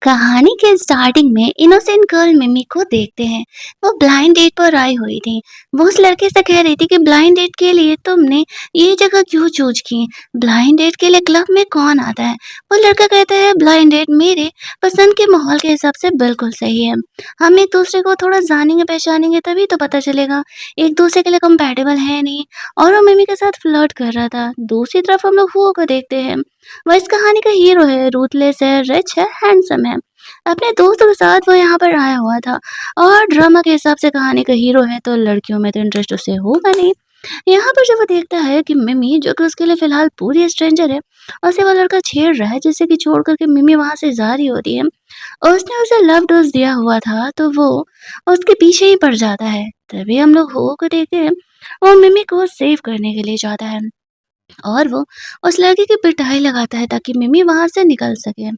कहानी के स्टार्टिंग में इनोसेंट गर्ल मिमी को देखते हैं। वो ब्लाइंड डेट पर आई हुई थी। वो उस लड़के से कह रही थी कि ब्लाइंड डेट के लिए तुमने ये जगह क्यों चूज की। ब्लाइंड डेट के लिए क्लब में कौन आता है। वो लड़का कहता है ब्लाइंड डेट मेरे पसंद के माहौल के हिसाब से बिल्कुल सही है। हम एक दूसरे को थोड़ा जानेंगे पहचानेंगे तभी तो पता चलेगा एक दूसरे के लिए कंपेटेबल है नहीं। और वो मिमी के साथ फ्लर्ट कर रहा था। दूसरी तरफ हम लोग हुओ को देखते हैं। वह इस कहानी का हीरो है, रूथलेस है, रिच है, हैंडसम है। अपने दोस्तों के साथ वो यहाँ पर आया हुआ था और ड्रामा के हिसाब से कहानी का हीरो है तो लड़कियों में तो इंटरेस्ट उसे होगा नहीं। यहाँ पर जब वो देखता है कि मिमी जो कि उसके लिए फिलहाल पूरी स्ट्रेंजर है, उसे वो लड़का छेड़ रहा है जिससे कि छोड़ कर के मिमी वहां से जा रही होती है। और उसने उसे लव डोज दिया हुआ था तो वो उसके पीछे ही पड़ जाता है। तभी हम लोग हो को देखते हैं। वो मिमी को सेव करने के लिए जाता है और वो उस लड़के की पिटाई लगाता है ताकि मिमी वहां से निकल सके।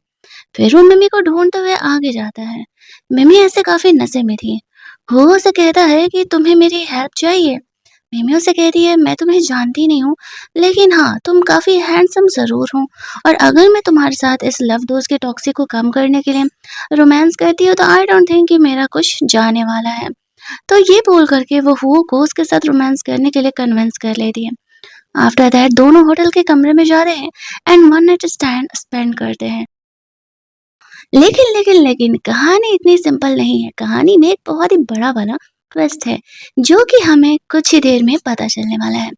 फिर वो मिमी को ढूंढते हुए आगे जाता है। मिमी ऐसे काफी नशे में थी। वो उसे कहता है कि तुम्हें मेरी हेल्प चाहिए। मिमी उसे कहती है मैं तुम्हें जानती नहीं हूँ, लेकिन हाँ तुम काफी हैंडसम जरूर हो, और अगर मैं तुम्हारे साथ इस लव डोज के टॉक्सिक को कम करने के लिए रोमांस करती हूँ तो आई डोंट थिंक कि मेरा कुछ जाने वाला है। तो ये बोल करके वो हुओ को उसके साथ रोमांस करने के लिए कन्विंस कर लेती है। आफ्टर दैट दोनों होटल के कमरे में जाते हैं and one night stand spend करते हैं। लेकिन कहानी इतनी सिंपल नहीं है। कहानी में एक बहुत ही बड़ा वाला ट्विस्ट है, जो कि हमें कुछ ही देर में पता चलने वाला है।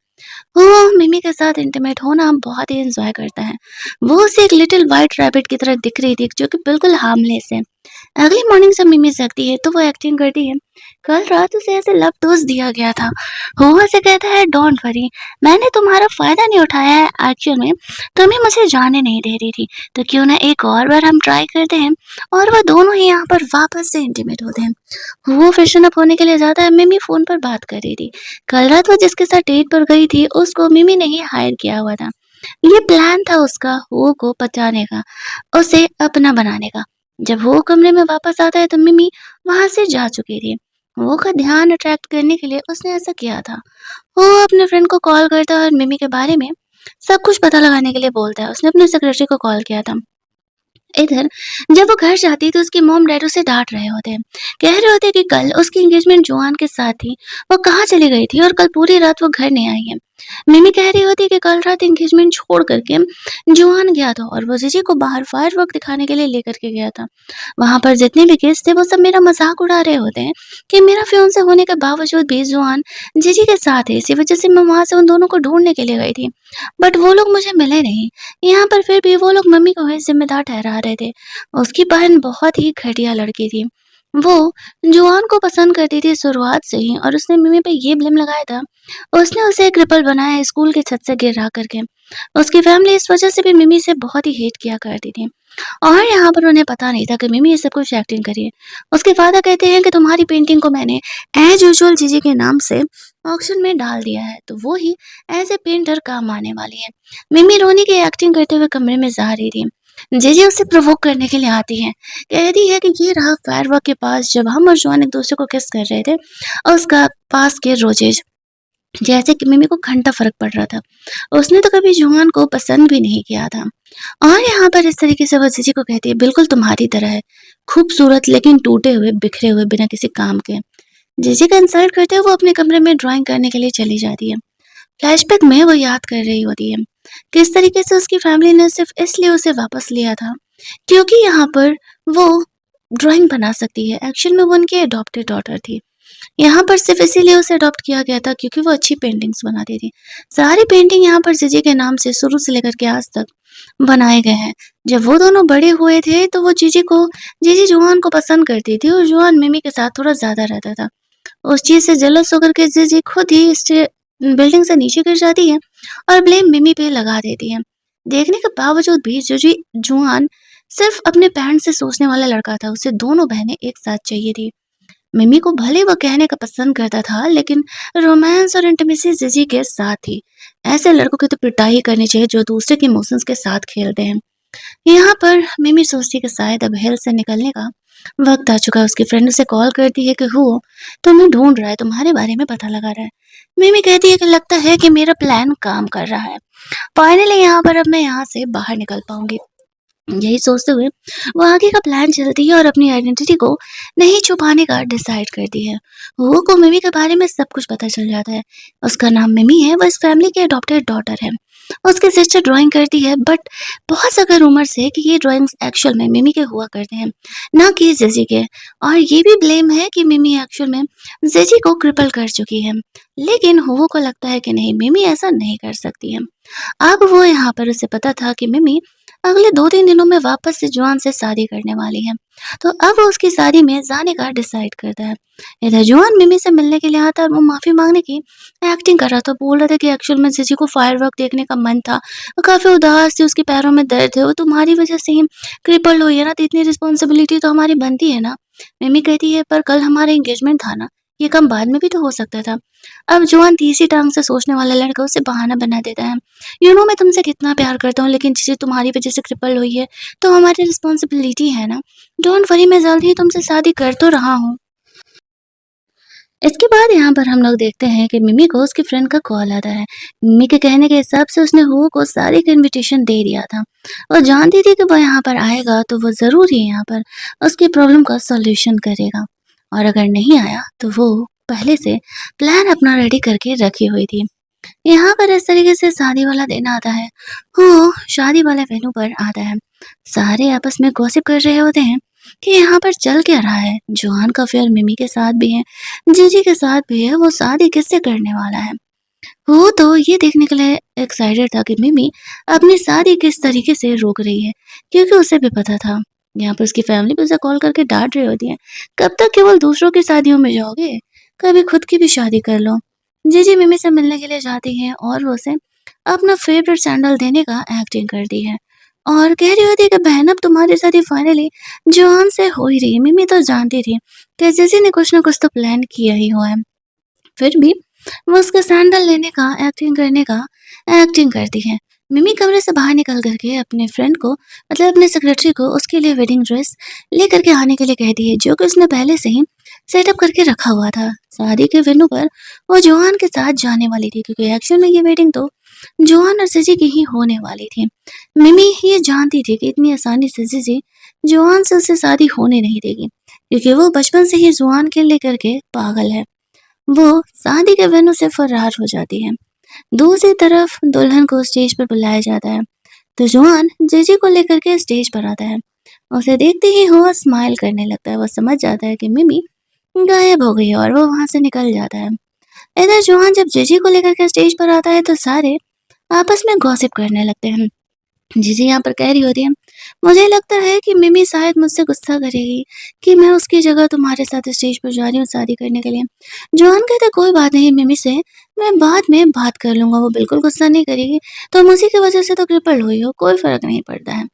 वो मिमी के साथ इंटीमेट होना बहुत ही एंजॉय करता है। वो उसे एक लिटिल व्हाइट रैबिट की तरह दिख रही थी जो कि बिल्कुल हार्मलेस है। अगली मॉर्निंग जब मिमी जगती है तो वो एक्टिंग करती है कल रात उसे ऐसे लव डोज दिया गया था। हुआ से कहता है डोंट वरी, मैंने तुम्हारा फायदा नहीं उठाया है, एक्चुअल में तुम्हें मुझे जाने नहीं दे रही थी, तो क्यों ना एक और बार हम ट्राई करते हैं। और वो दोनों ही यहाँ पर वापस से इंटीमेट होते हैं। वो फ्रेशन अप होने के लिए जाता है। मिमी फोन पर बात कर रही थी। कल रात वो जिसके साथ डेट पर गई थी उसको मिमी ने ही हायर किया हुआ था। ये प्लान था उसका वो को बचाने का, उसे अपना बनाने का। जब वो कमरे में वापस आता है तो मिमी वहां से जा चुकी थी। वो का ध्यान अट्रैक्ट करने के लिए उसने ऐसा किया था। वो अपने फ्रेंड को कॉल करता है और मिमी के बारे में सब कुछ पता लगाने के लिए बोलता है। उसने अपने सेक्रेटरी को कॉल किया था। इधर जब वो घर जाती है तो उसकी मॉम डैड उसे डांट रहे होते हैं। कह रहे होते हैं कि कल उसकी एंगेजमेंट जोआन के साथ थी, वो कहाँ चली गई थी और कल पूरी रात वो घर नहीं आई है। मिमी कह रही होती है कि कल रात एंगेजमेंट छोड़ करके जोआन गया था और वो जीजी को बाहर फायरवर्क दिखाने के लिए लेकर के गया था। वहां पर जितने भी गेस्ट थे वो सब मेरा मजाक उड़ा रहे होते हैं कि मेरा फियांसे होने के बावजूद भी जोआन जीजी के साथ है, इसी वजह से मैं वहां से उन दोनों को ढूंढने के लिए गई थी, बट वो लोग मुझे मिले नहीं। यहाँ पर फिर भी वो लोग मम्मी को ही जिम्मेदार ठहरा रहे थे। उसकी बहन बहुत ही घटिया लड़की थी। वो जुआन को पसंद करती थी शुरुआत से ही, और उसने मम्मी पे ये ब्लेम लगाया था। उसने उसे क्रिपल बनाया स्कूल की छत से गिरा करके। उसकी फैमिली इस वजह से भी मिमी से बहुत ही हेट किया करती थी। और यहाँ पर उन्हें पता नहीं था कि मिमी ये सब कुछ एक्टिंग करी है। उसके फादर कहते हैं कि तुम्हारी पेंटिंग को मैंने एज यूजुअल जीजी के नाम से ऑक्शन में डाल दिया है, तो वो ही एज ए पेंटर काम आने वाली है। मिमी रोनी की एक्टिंग करते हुए कमरे में जा रही थी। जीजी उसे प्रोवोक करने के लिए आती है। कहती है कि ये रहा फायरवर्क के पास जब हम और जॉन एक दूसरे को किस कर रहे थे, और उसका पास के रोजेज, जैसे कि मिमी को घंटा फर्क पड़ रहा था। उसने तो कभी जुआन को पसंद भी नहीं किया था। और यहाँ पर इस तरीके से वो जीजी को कहती है बिल्कुल तुम्हारी तरह है, खूबसूरत लेकिन टूटे हुए बिखरे हुए बिना किसी काम के। जीजी का इंसल्ट करते हुए वो अपने कमरे में ड्राइंग करने के लिए चली जाती है। फ्लैशबैक में वो याद कर रही होती है किस तरीके से उसकी फैमिली ने सिर्फ इसलिए उसे वापस लिया था क्योंकि यहाँ पर वो ड्राइंग बना सकती है। एक्चुअल में वो उनकी अडॉप्टेड डॉटर थी। यहाँ पर सिर्फ इसीलिए उसे अडॉप्ट किया गया था क्योंकि वो अच्छी पेंटिंग्स बनाती थी। सारी पेंटिंग यहाँ पर जीजी के नाम से शुरू से लेकर के आज तक बनाए गए हैं। जब वो दोनों बड़े हुए थे तो वो जीजी जुआन को पसंद करती थी और जुआन मिमी के साथ थोड़ा ज्यादा रहता था। उस चीज से जेलस होकर के जीजी खुद ही बिल्डिंग से नीचे गिर जाती है और ब्लेम मिमी पे लगा देती है। देखने के बावजूद भी जीजी जुआन सिर्फ अपने पैरेंट से सोचने वाला लड़का था। उसे दोनों बहनें एक साथ चाहिए थी। मिमी को भले वो कहने का पसंद करता था, लेकिन रोमांस और इंटीमेसी जीजी के साथ थी। ऐसे लड़कों की तो पिटाई करनी चाहिए जो दूसरे के इमोशंस के साथ खेलते हैं। यहाँ पर मिमी सोचती कि शायद अब हेल से निकलने का वक्त आ चुका है। उसकी फ्रेंड उसे कॉल करती है कि हो तुम्हें ढूंढ रहा है, तुम्हारे बारे में पता लगा रहा है। मिमी कहती है कि लगता है कि मेरा प्लान काम कर रहा है। फाइनली यहाँ पर अब मैं यहाँ से बाहर निकल पाऊंगी। यही सोचते हुए वो आगे का प्लान चलती है और अपनी आइडेंटिटी को नहीं छुपाने का डिसाइड करती है। वो को मिमी के बारे में सब कुछ पता चल जाता है। उसका नाम मिमी है, वो इस फैमिली की अडॉप्टेड डॉटर है। उसकी सिस्टर ड्राइंग करती है, बट बहुत सारे रूमर्स है कि ये ड्राइंग्स एक्चुअल में मिमी के हुआ करते हैं, ना कि जेजी के। और ये भी ब्लेम है कि मिमी एक्चुअल में जेजी को क्रिपल कर चुकी है। लेकिन हुओ को लगता है कि नहीं, मिमी ऐसा नहीं कर सकती है। अब वो यहाँ पर उसे पता था कि मिमी अगले 2-3 दिनों में वापस से जुआन से शादी करने वाली है। तो अब वो उसकी शादी में जाने का डिसाइड करता है। इधर जुआन मिमी से मिलने के लिए आता है और वो माफ़ी माँगने की एक्टिंग कर रहा था। बोल रहा था कि एक्चुअल में जीजी को फायरवर्क देखने का मन था। वो काफ़ी उदास थी, उसके पैरों में दर्द है, वो तुम्हारी वजह से ही क्रिपल्ड हुई है ना, तो इतनी रिस्पॉन्सिबिलिटी तो हमारी बनती है ना। मिमी कहती है, पर कल हमारा एंगेजमेंट था ना, ये काम बाद में भी तो हो सकता था। अब जुआन तीसरी टाँग से सोचने वाला लड़का उसे बहाना बना देता है। यू नो मैं तुमसे कितना प्यार करता हूँ, लेकिन चीज़ें तुम्हारी वजह से क्रिपल हुई है, तो हमारी रिस्पॉन्सिबिलिटी है ना। डोंट वरी, मैं जल्द ही तुमसे शादी कर तो रहा हूँ। इसके बाद यहाँ पर हम लोग देखते हैं कि मिमी को उसकी फ्रेंड का कॉल आता है। मिमी के कहने के हिसाब से उसने हुओ को शादी का इनविटेशन दे दिया था। वो जानती थी कि वो यहाँ पर आएगा तो वो ज़रूर ही यहाँ पर उसकी प्रॉब्लम का सॉल्यूशन करेगा। और अगर नहीं आया तो वो पहले से प्लान अपना रेडी करके रखी हुई थी। यहाँ पर इस तरीके से शादी वाला दिन आता है। वो शादी वाले वेन्यू पर आता है। सारे आपस में गॉसिप कर रहे होते हैं कि यहाँ पर चल क्या रहा है। जोहान का अफेयर मिमी के साथ भी है, जीजी के साथ भी है, वो शादी किससे करने वाला है। वो तो ये देखने के लिए एक्साइटेड था कि मिमी अपनी शादी किस तरीके से रोक रही है, क्योंकि उसे भी पता था यहाँ पर उसकी फैमिली भी उसे कॉल करके डांट रही होती है। कब तक केवल दूसरों की शादियों में जाओगे, कभी खुद की भी शादी कर लो। जीजी मिमी से मिलने के लिए जाती है और वो उसे अपना फेवरेट सैंडल देने का एक्टिंग करती है और कह रही होती है कि बहन अब तुम्हारी शादी फाइनली जॉन से हो ही रही है। मिमी तो जानती थी कि जीजी ने कुछ ना कुछ तो प्लान किया ही हुआ है, फिर भी वो उसका सैंडल लेने का एक्टिंग करने का एक्टिंग करती है। मिमी कमरे से बाहर निकल करके अपने फ्रेंड को, मतलब अपने सेक्रेटरी को, उसके लिए वेडिंग ड्रेस लेकर के आने के लिए कहती है, जो कि उसने पहले से ही सेटअप करके रखा हुआ था। शादी के वेन्यू पर वो जोहान के साथ जाने वाली थी, क्योंकि एक्चुअल में ये वेडिंग तो जोहान और जीजी की ही होने वाली थी। मिमी ये जानती थी कि इतनी आसानी से जीजी जोहान से उससे शादी होने नहीं देगी, क्योंकि वो बचपन से ही जुआन के लेकर के पागल है। वो शादी के वेन्यू से फरार हो जाती है। दूसरी तरफ दुल्हन को स्टेज पर बुलाया जाता है, तो जुआन जीजी को लेकर के स्टेज पर आता है। उसे देखते ही हुआ स्माइल करने लगता है। वो समझ जाता है कि मिमी गायब हो गई है और वो वहां से निकल जाता है। इधर जुआन जब जीजी को लेकर के स्टेज पर आता है तो सारे आपस में गॉसिप करने लगते हैं। जीजी यहाँ पर कह रही होती है, मुझे लगता है कि मिमी शायद मुझसे गुस्सा करेगी कि मैं उसकी जगह तुम्हारे साथ स्टेज पर जा रही हूँ शादी करने के लिए। जॉन कहता है, कोई बात नहीं मिमी से मैं बाद में बात कर लूंगा, वो बिल्कुल गुस्सा नहीं करेगी, तुम उसी की वजह से तो क्रिपल हुई हो, कोई फर्क नहीं पड़ता है।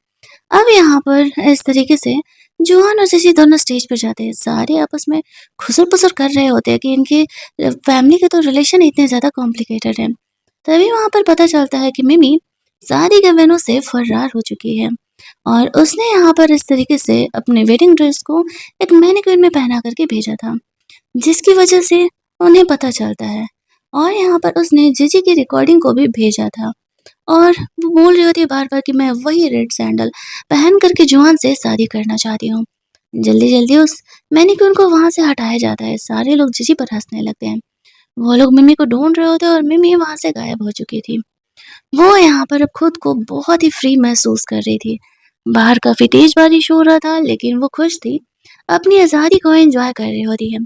अब यहाँ पर इस तरीके से जॉन और जीजी दोनों स्टेज पर जाते हैं। सारे आपस में खुसर पुसर कर रहे होते हैं कि इनके फैमिली के तो रिलेशन इतने ज्यादा कॉम्प्लिकेटेड है। तभी वहां पर पता चलता है कि मिमी शादी के वेन्यू से फरार हो चुकी है और उसने यहाँ पर इस तरीके से अपने वेडिंग ड्रेस को एक मैनिक्विन में पहना करके भेजा था, जिसकी वजह से उन्हें पता चलता है। और यहाँ पर उसने जीजी की रिकॉर्डिंग को भी भेजा था और वो बोल रही होती है बार बार कि मैं वही रेड सैंडल पहन करके जुआन से शादी करना चाहती हूँ। जल्दी जल्दी उस मैनिक्विन को वहां से हटाया जाता है। सारे लोग जीजी पर हंसने लगते हैं। वो लोग मिमी को ढूंढ रहे होते हैं और मिमी वहां से गायब हो चुकी थी। वो यहाँ पर अब खुद को बहुत ही फ्री महसूस कर रही थी। बाहर काफ़ी तेज़ बारिश हो रहा था, लेकिन वो खुश थी, अपनी आज़ादी को एन्जॉय कर रही होती है।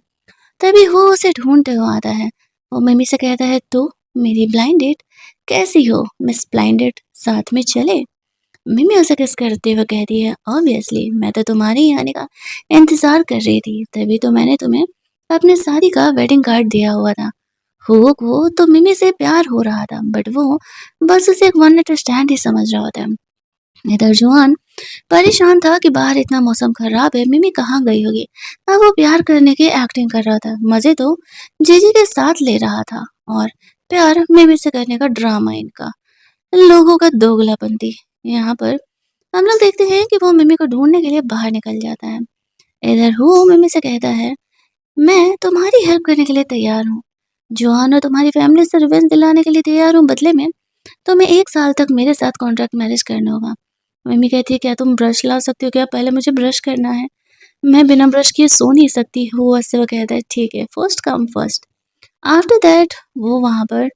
तभी वो उसे ढूँढते हुए आता है। वो मम्मी से कहता है, "तो मेरी ब्लाइंड डेट कैसी हो मिस ब्लाइंडेड, साथ में चलें?" मम्मी उसे किस करते हुए कहती है, "ऑब्वियसली, मैं तो तुम्हारे ही आने का इंतज़ार कर रही थी, तभी तो मैंने तुम्हें अपने शादी का वेडिंग कार्ड दिया हुआ था।" हुओ को तो मिमी से प्यार हो रहा था, बट वो बस उसे एक वन नाइट स्टैंड ही समझ रहा होता है। इधर जुआन परेशान था कि बाहर इतना मौसम खराब है, मिमी कहाँ गई होगी। अब वो प्यार करने की एक्टिंग कर रहा था, मजे तो जीजी के साथ ले रहा था और प्यार मिमी से करने का ड्रामा इनका, लोगों का दोगलापंती। यहाँ पर हम लोग देखते हैं कि वो मिमी को ढूंढने के लिए बाहर निकल जाता है। इधर हुओ मिमी से कहता है, मैं तुम्हारी हेल्प करने के लिए तैयार हूँ। जुआन और तुम्हारी फैमिली से रिवेंज दिलाने के लिए तैयार हूँ। बदले में तुम्हें 1 साल तक मेरे साथ कॉन्ट्रैक्ट मैरिज करना होगा। मम्मी कहती है, "क्या तुम ब्रश ला सकती हो क्या? पहले मुझे ब्रश करना है। मैं बिना ब्रश किए सो नहीं सकती हूँ।" ऐसे वो कहता है, "ठीक है, first come first." After that वो वहाँ पर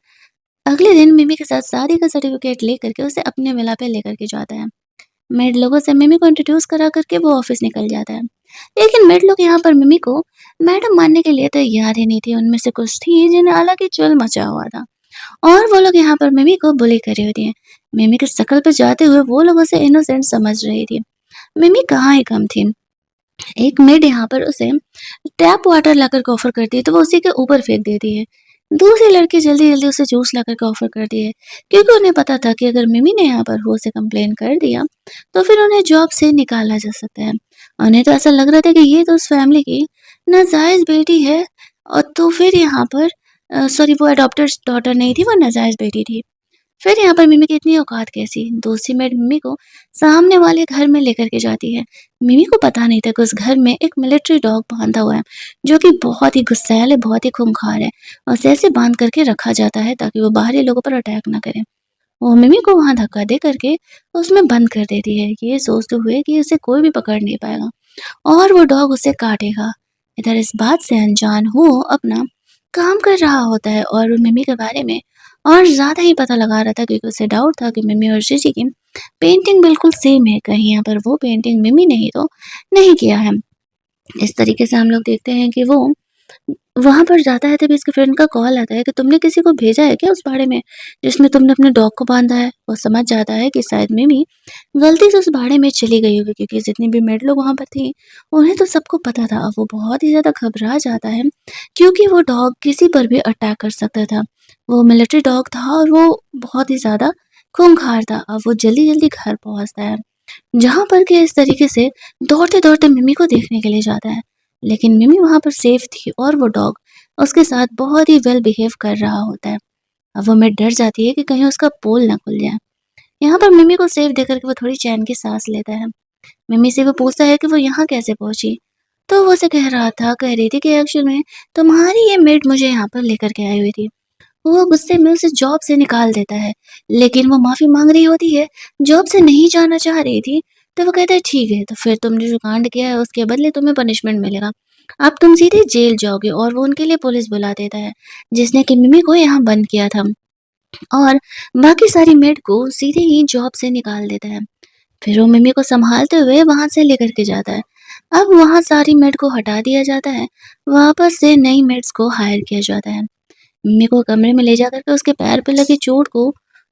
अगले दिन मिमी के साथ शादी का सर्टिफिकेट लेकर के उसे अपने विला पे लेकर के जाता है। मेड लोगों से मिमी को इंट्रोड्यूस करा करके वो ऑफिस निकल जाता है। लेकिन मेड लोग यहाँ पर मिमी को मैडम मानने के लिए तैयार ही नहीं थी। उनमें से कुछ थी जिन्हें अलग ही चुल मचा हुआ था और वो लोग यहाँ पर मिमी को बुली कर रही होती है। मिमी की शक्ल पे जाते हुए वो लोग उसे इनोसेंट समझ रही थी। मिमी कहाँ ही कम थी। एक मेड यहाँ पर उसे टैप वाटर लाकर के ऑफर करती है तो वो उसी के ऊपर फेंक देती है। दूसरी लड़की जल्दी-जल्दी उसे जूस लाकर के ऑफर करती है क्योंकि उन्हें पता था कि अगर मिमी ने यहाँ पर वो से कंप्लेन कर दिया तो फिर उन्हें जॉब से निकाला जा सकता है। उन्हें तो ऐसा लग रहा था कि ये तो उस फैमिली की नाजायज़ बेटी है और तो फिर यहाँ पर सॉरी वो अडॉप्टेड डॉटर नहीं थी, वो नाजायज़ बेटी थी। फिर यहाँ पर मिमी की इतनी औकात कैसी? दूसरी मेड मिमी को सामने वाले घर में लेकर के जाती है। मिमी को पता नहीं था कि उस घर में एक मिलिट्री डॉग बाँधा हुआ है, जो कि बहुत ही गुस्सैल है, बहुत ही खूंखार है और उसे ऐसे बाँध करके रखा जाता है ताकि वो बाहरी लोगों पर अटैक ना करे। वो मिमी को वहाँ धक्का दे करके उसमें बंद कर देती है, ये सोचते हुए कि उसे कोई भी पकड़ नहीं पाएगा और वो डॉग उसे काटेगा। इधर इस बात से अनजान वो अपना काम कर रहा होता है और वो मिमी के बारे में और ज़्यादा ही पता लगा रहा था क्योंकि उसे डाउट था कि मिमी और जीजी की पेंटिंग बिल्कुल सेम है। कहीं यहाँ पर वो पेंटिंग मिमी ने ही तो नहीं किया है। इस तरीके से हम लोग देखते हैं कि वो वहाँ पर जाता है तभी उसके फ्रेंड का कॉल आता है कि तुमने किसी को भेजा है क्या उस भाड़े में जिसमें तुमने अपने डॉग को बांधा है। वो समझ जाता है कि शायद मिमी गलती से उस भाड़े में चली गई होगी क्योंकि जितनी भी मेड लोग वहाँ पर थी उन्हें तो सबको पता था। अब वो बहुत ही ज़्यादा घबरा जाता है क्योंकि वो डॉग किसी पर भी अटैक कर सकता था। वो मिलिट्री डॉग था और वो बहुत ही ज़्यादा खूंखार था। अब वो जल्दी-जल्दी घर पहुँचता है, जहाँ पर कि इस तरीके से दौड़ते-दौड़ते मिमी को देखने के लिए जाता है। लेकिन मिमी वहाँ पर सेफ थी और वो डॉग उसके साथ बहुत ही वेल बिहेव कर रहा होता है। अब वो मैं डर जाती है कि कहीं उसका पोल ना खुल जाए। यहाँ पर मिमी को सेफ देख कर के वो थोड़ी चैन की सांस लेता है। मिमी से वो पूछता है कि वो यहाँ कैसे पहुँची? तो वो उसे कह रही थी कि एक्चुअल में तुम्हारी ये मेड मुझे यहाँ पर लेकर के आई हुई थी। वो गुस्से में उसे जॉब से निकाल देता है, लेकिन वो माफ़ी माँग रही होती है, जॉब से नहीं जाना चाह रही थी, तो वो कहता है ठीक है, तो फिर तुमने जो कांड किया है उसके बदले तुम्हें पनिशमेंट मिलेगा। अब तुम सीधे जेल जाओगे और वो उनके लिए पुलिस बुला देता है, जिसने कि मिमी को यहाँ बंद किया था और बाकी सारी मेड को सीधे ही जॉब से निकाल देता है। फिर वो मिमी को सँभालते हुए वहाँ से लेकर के जाता है। अब वहाँ सारी मेड को हटा दिया जाता है, वापस से नई मेड्स को हायर किया जाता है। मम्मी को कमरे में ले जाकर के उसके पैर पे लगी चोट को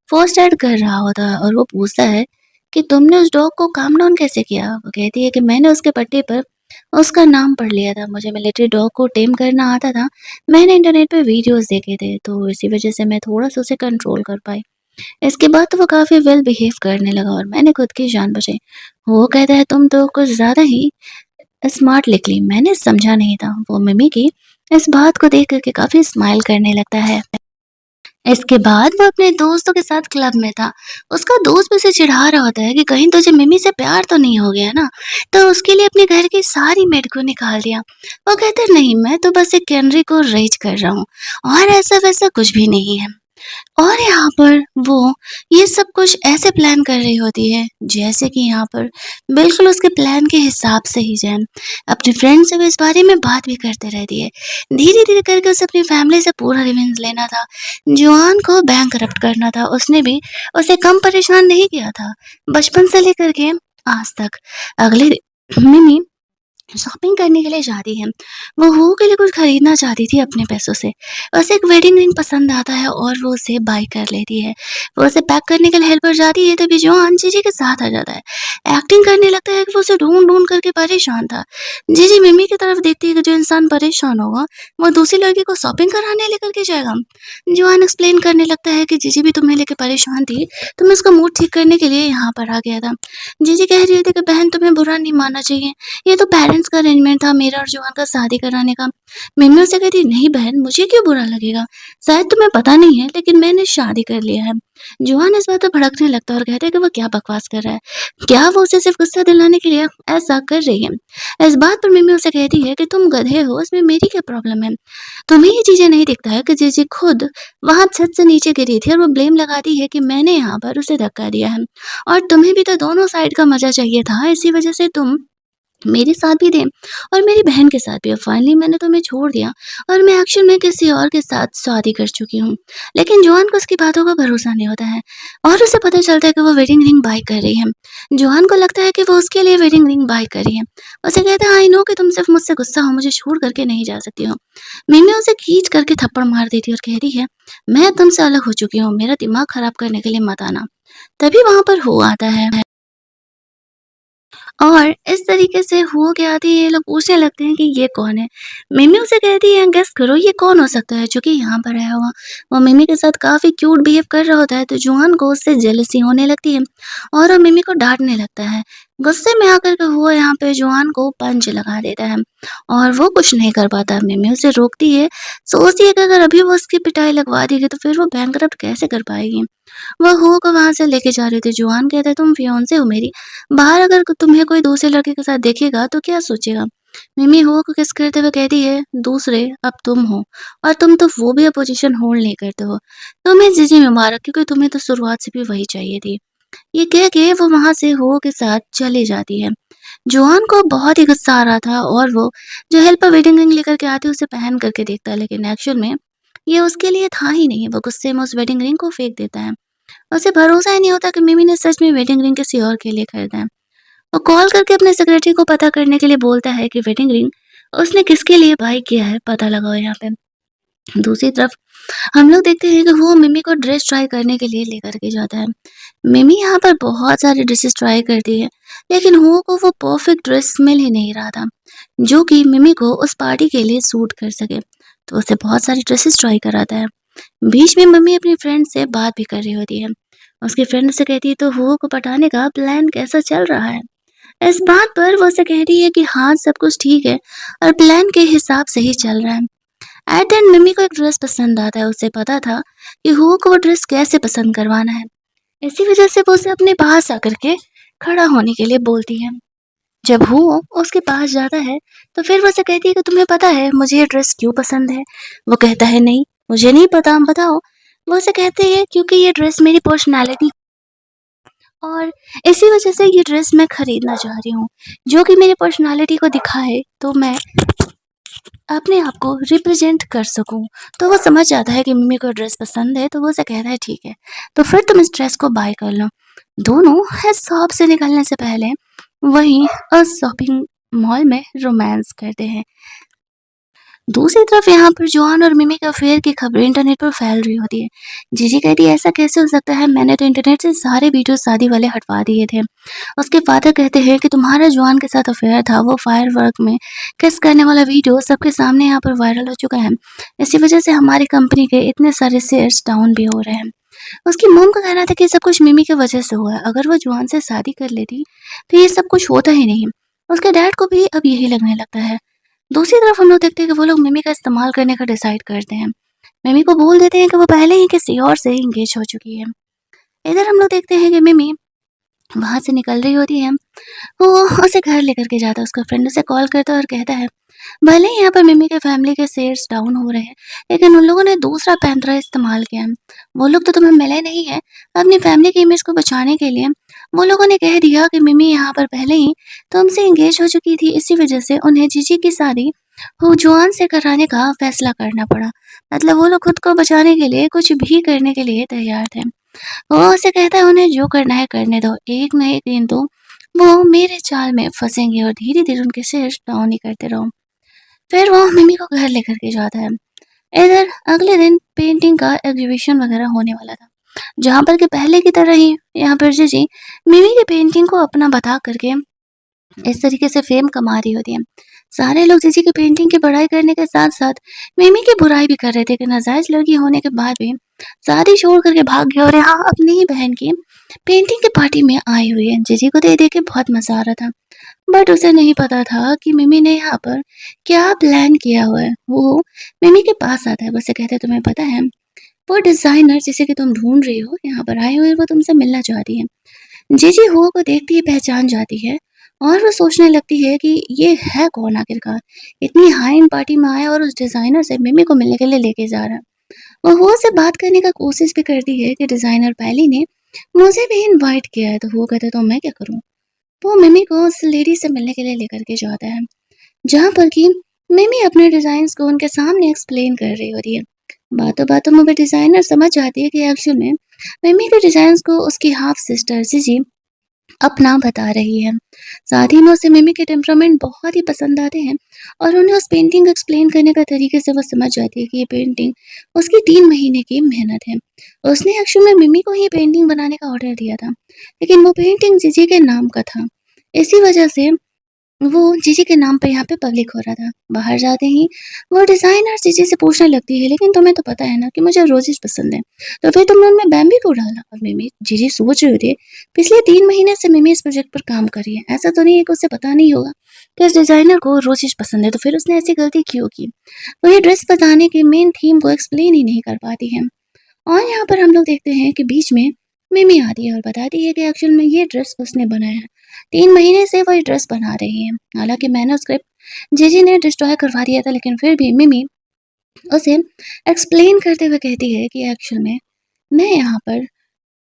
फर्स्ट एड कर रहा होता है और वो पूछता है कि तुमने उस डॉग को काम डाउन कैसे किया? वो कहती है कि मैंने उसके पट्टे पर उसका नाम पढ़ लिया था। मुझे मिलिट्री डॉग को टेम करना आता था। मैंने इंटरनेट पे वीडियोस देखे थे तो इसी वजह से मैं थोड़ा-सा उसे कंट्रोल कर पाई। इसके बाद तो वो काफ़ी वेल बिहेव करने लगा और मैंने खुद की जान बचाई। वो कहता है तुम तो कुछ ज़्यादा ही स्मार्ट निकली, मैंने समझा नहीं था। वो मिमी की इस बात को देख कर के काफ़ी स्माइल करने लगता है। इसके बाद वो अपने दोस्तों के साथ क्लब में था। उसका दोस्त भी उसे चिढ़ा रहा होता है कि कहीं तुझे मिमी से प्यार तो नहीं हो गया ना? तो उसके लिए अपने घर की सारी मेड को निकाल दिया। वो कहता है नहीं मैं तो बस एक कैनरी को रेज कर रहा हूँ और ऐसा-वैसा कुछ भी नहीं है। और यहाँ पर वो ये सब कुछ ऐसे प्लान कर रही होती है जैसे कि यहाँ पर बिल्कुल उसके प्लान के हिसाब से ही जाए। अपने फ्रेंड से भी इस बारे में बात भी करते रहती है। धीरे-धीरे करके उसे अपनी फैमिली से पूरा रिवेंज लेना था। जुआन को बैंकरप्ट करना था। उसने भी उसे कम परेशान नहीं किया था। बचपन से लेकर के आज तक। अगले दिन मिमी शॉपिंग करने के लिए जाती है। वो हू के लिए कुछ खरीदना चाहती थी अपने पैसों से। उसे एक वेडिंग रिंग पसंद आता है और वो उसे बाय कर लेती है। वो उसे पैक करने के लिए हेल्प कर जाती है तभी जॉन जीजी के साथ आ जाता है। एक्टिंग करने लगता है कि वो उसे ढूँढ-ढूँढ करके परेशान था। जीजी मिमी की तरफ देखती है कि जो इंसान परेशान होगा, वो दूसरी लड़की को शॉपिंग कराने लेकर के जाएगा। जॉन एक्सप्लेन करने लगता है कि जीजी भी तुम्हें लेके परेशान थी, तो मैं उसका मूड ठीक करने के लिए यहाँ पर आ गया था। जीजी कह रही थी कि बहन तुम्हें बुरा नहीं मानना चाहिए। ये तो पेरेंट्स पेरेंट्स का अरेंजमेंट था मेरा और जोहान का शादी कराने का। मिमी उससे कहती नहीं बहन मुझे क्यों बुरा लगेगा? शायद तुम्हें पता नहीं है लेकिन मैंने शादी कर लिया है। जोहान इस बात पर भड़कने लगता है और कहता है कि वो क्या बकवास कर रहा है? क्या वो उसे सिर्फ गुस्सा दिलाने के लिए ऐसा कर रही है? इस बात पर मिमी उसे कहती है कि तुम गधे हो इसमें मेरी क्या प्रॉब्लम है? तुम्हें ये चीज़ें नहीं दिखता है कि जीजी खुद वहाँ छत से नीचे गिरी थी और वो ब्लेम लगाती है कि मैंने यहाँ पर उसे धक्का दिया है। और तुम्हें भी तो दोनों साइड का मज़ा चाहिए था, इसी वज़ह से तुम मेरे साथ भी थे और मेरी बहन के साथ भी। और फाइनली मैंने तुम्हें छोड़ दिया और मैं एक्चुअल में किसी और के साथ शादी कर चुकी हूँ। लेकिन जोहान को उसकी बातों का भरोसा नहीं होता है और उसे पता चलता है कि वो वेडिंग रिंग बाय कर रही है। जोहान को लगता है कि वो उसके लिए वेडिंग रिंग बाय कर रही है। उसे कहता है आई नो कि तुम सिर्फ मुझसे गुस्सा हो, मुझे छोड़ करके नहीं जा सकती हो। मिमी उसे खींच करके थप्पड़ मार देती है और कहती है मैं अब तुमसे अलग हो चुकी हूँ, मेरा दिमाग खराब करने के लिए मत आना। तभी वहां पर हो आता है और इस तरीके से हो के आती है, ये लोग पूछने लगते हैं कि ये कौन है? मिमी उसे कहती है गेस करो ये कौन हो सकता है जो कि यहाँ पर आया होगा। वो मिमी के साथ काफ़ी क्यूट बिहेव कर रहा होता है तो जोहान को उससे जेलसी होने लगती है और वो मिमी को डाँटने लगता है। गुस्से में आकर के वो यहाँ पे जोहान को पंच लगा देता है और वो कुछ नहीं कर पाता। मिमी उसे रोकती है, सोचती है कि अगर अभी वो उसकी पिटाई लगवा देगी तो फिर वो बैंकरप्ट कैसे कर पाएगी। वो हो को वहाँ से लेके जा रही थी। जोहान कहता है तुम फियांसे हो मेरी, बाहर अगर तुम्हें कोई दूसरे लड़के के साथ देखेगा तो क्या सोचेगा? मिमी हो को किस करते हुए कहती है दूसरे अब तुम हो और तुम तो वो भी अपोजिशन होल्ड नहीं करते हो। तुम्हें जीजी मुबारक क्योंकि तुम्हें तो शुरुआत से भी वही चाहिए थी। ये कह के वो वहां से हो के साथ चली जाती है। जोहान को बहुत ही गुस्सा आ रहा था और वो जो हेल्पर वेडिंग रिंग लेकर के आती है उसे पहन करके देखता है लेकिन एक्चुअल में ये उसके लिए था ही नहीं। वो गुस्से में उस वेडिंग रिंग को फेंक देता है। उसे भरोसा ही नहीं होता कि मिमी ने सच में वेडिंग रिंग किसी और के लिए खरीदा है। वो कॉल करके अपने सेक्रेटरी को पता करने के लिए बोलता है कि वेडिंग रिंग उसने किसके लिए बाय किया है पता लगाओ यहाँ पे। दूसरी तरफ हम लोग देखते हैं कि वो मिमी को ड्रेस ट्राई करने के लिए लेकर के जाता है। मिमी यहाँ पर बहुत सारी ड्रेसेस ट्राई करती है लेकिन हो को वो परफेक्ट ड्रेस मिल ही नहीं रहा था जो कि मिमी को उस पार्टी के लिए सूट कर सके। तो उसे बहुत सारी ड्रेसेस ट्राई कराता है। बीच में मम्मी अपनी फ्रेंड से बात भी कर रही होती है। उसकी फ्रेंड से कहती है तो हुओ को पटाने का प्लान कैसा चल रहा है? इस बात पर वो उसे कह रही है कि हाँ सब कुछ ठीक है और प्लान के हिसाब से ही चल रहा है। एट एंड मम्मी को एक ड्रेस पसंद आता है। उसे पता था कि हुओ को वो ड्रेस कैसे पसंद करवाना है। इसी वजह से वो उसे अपने पास आकर के खड़ा होने के लिए बोलती है। जब वो उसके पास जाता है तो फिर वो उसे कहती है कि तुम्हें पता है मुझे ये ड्रेस क्यों पसंद है? वो कहता है नहीं, मुझे नहीं पता, बताओ। वो उसे कहती है क्योंकि ये ड्रेस मेरी पर्सनैलिटी और इसी वजह से ये ड्रेस मैं खरीदना चाह रही हूँ जो कि मेरी पर्सनैलिटी को दिखाए तो मैं अपने आप को रिप्रेजेंट कर सकूं। तो वो समझ जाता है कि मम्मी को ड्रेस पसंद है तो वो उसे कहता है ठीक है तो फिर तुम इस ड्रेस को बाय कर लो। दोनों इस शॉप से निकलने से पहले वहीं उस शॉपिंग मॉल में रोमांस करते हैं। दूसरी तरफ यहाँ पर जॉन और मिमी के अफेयर की खबरें इंटरनेट पर फैल रही होती है। जीजी कहती है ऐसा कैसे हो सकता है, मैंने तो इंटरनेट से सारे वीडियो शादी वाले हटवा दिए थे। उसके फादर कहते हैं कि तुम्हारा जॉन के साथ अफेयर था, वो फायरवर्क में किस करने वाला वीडियो सबके सामने यहाँ पर वायरल हो चुका है। इसी वजह से हमारी कंपनी के इतने सारे शेयर्स डाउन भी हो रहे हैं। उसकी मोम का कहना था कि सब कुछ मिमी की वजह से हुआ है, अगर वो जॉन से शादी कर लेती तो ये सब कुछ होता ही नहीं। उसके डैड को भी अब यही लगने लगता है। दूसरी तरफ हम लोग देखते हैं कि वो लोग मिमी का इस्तेमाल करने का डिसाइड करते हैं। मिमी को बोल देते हैं कि वो पहले ही किसी और से एंगेज हो चुकी है। इधर हम लोग देखते हैं कि मिमी वहां से निकल रही होती है। वो उसे घर लेकर के जाता है। उसका फ्रेंड उसे कॉल करता है और कहता है भले ही यहाँ पर मिमी के फैमिली के शेयर्स डाउन हो रहे हैं लेकिन उन लोगों ने दूसरा पैंतरा इस्तेमाल किया है। वो लोग तो तुम्हें मिले नहीं है, अपनी फैमिली की इमेज को बचाने के लिए वो लोगों ने कह दिया कि मिमी यहाँ पर पहले ही तुमसे एंगेज हो चुकी थी, इसी वजह से उन्हें जीजी की शादी हुजूआन से कराने का फैसला करना पड़ा। मतलब वो लोग खुद को बचाने के लिए कुछ भी करने के लिए तैयार थे। वो उसे कहता है उन्हें जो करना है करने दो, एक न एक दिन तो वो मेरे चाल में फंसेंगे और धीरे धीरे उनके शेयर डाउन ही करते रहो। फिर वो मिमी को घर लेकर के जाता है। इधर अगले दिन पेंटिंग का एग्जीबिशन वगैरह होने वाला था जहाँ पर कि पहले की तरह ही यहाँ पर जीजी मिमी की पेंटिंग को अपना बता करके इस तरीके से फेम कमा रही होती है। सारे लोग जीजी की पेंटिंग की बड़ाई करने के साथ साथ मिमी की बुराई भी कर रहे थे कि नाजायज लड़की होने के बाद भी शादी छोड़ करके भाग गया और यहाँ अपनी ही बहन की पेंटिंग की पार्टी में आई हुई है। जीजी को दे दे के बहुत मजा आ रहा था। बट उसे नहीं पता था कि मिमी ने यहाँ पर क्या प्लान किया हुआ है। वो मिमी के पास आता है, वो उसे कहता है तुम्हें पता है वो डिज़ाइनर जिसे कि तुम ढूँढ रही हो यहाँ पर आए हुए हैं, वो तुमसे मिलना चाहती है। जीजी हो को देखते ही पहचान जाती है और वो सोचने लगती है कि ये है कौन आखिरकार, इतनी हाई एंड पार्टी में आया और उस डिज़ाइनर से मिमी को मिलने के लिए लेके जा रहा है। वो हो से बात करने का कोशिश भी करती है कि डिज़ाइनर पहली ने मुझे भी इनवाइट किया है, तो वो कहता है तो मैं क्या करूँ? वो मिमी को उस लेडी से मिलने के लिए लेकर के जाता है, जहाँ पर कि मिमी अपने डिज़ाइन्स को उनके सामने एक्सप्लेन कर रही होती है। बातों-बातों में वो डिज़ाइनर समझ जाती है कि एक्चुअल में मिमी के डिज़ाइन्स को उसकी हाफ सिस्टर जीजी अपना बता रही है। साथ ही में उसे मिमी के टेम्परामेंट बहुत ही पसंद आते हैं और उन्हें उस पेंटिंग को एक्सप्लेन करने का तरीके से वो समझ जाती है कि ये पेंटिंग उसकी 3 महीने की मेहनत है। उसने एक्चुअल में मिमी को ही पेंटिंग बनाने का ऑर्डर दिया था, लेकिन वो पेंटिंग जीजी के नाम का था। इसी वजह से वो जीजी के नाम पे यहाँ पे पब्लिक हो रहा था। बाहर जाते ही वो डिज़ाइनर जीजी से पूछने लगती है, लेकिन तुम्हें तो पता है ना कि मुझे रोज़ेज़ पसंद है, तो फिर तुमने उनमें बैम्बू क्यों डाला? और मिमी जीजी सोच रहे थे, पिछले 3 महीने से मिमी इस प्रोजेक्ट पर काम कर रही है। ऐसा तो नहीं है कि उसे पता नहीं होगा कि उस डिज़ाइनर को रोज़ेज़ पसंद है, तो फिर उसने ऐसी गलती क्यों की? वो ये ड्रेस बताने के मेन थीम को एक्सप्लेन ही नहीं कर पाती है। और यहाँ पर हम लोग देखते हैं कि बीच में मिमी आती है और बताती है कि एक्चुअल में ये ड्रेस उसने बनाया है। 3 महीने से वो ये ड्रेस बना रही है। हालाँकि मैन्युस्क्रिप्ट जीजी ने डिस्ट्रॉय करवा दिया था, लेकिन फिर भी मिमी उसे एक्सप्लेन करते हुए कहती है कि एक्चुअल में मैं यहाँ पर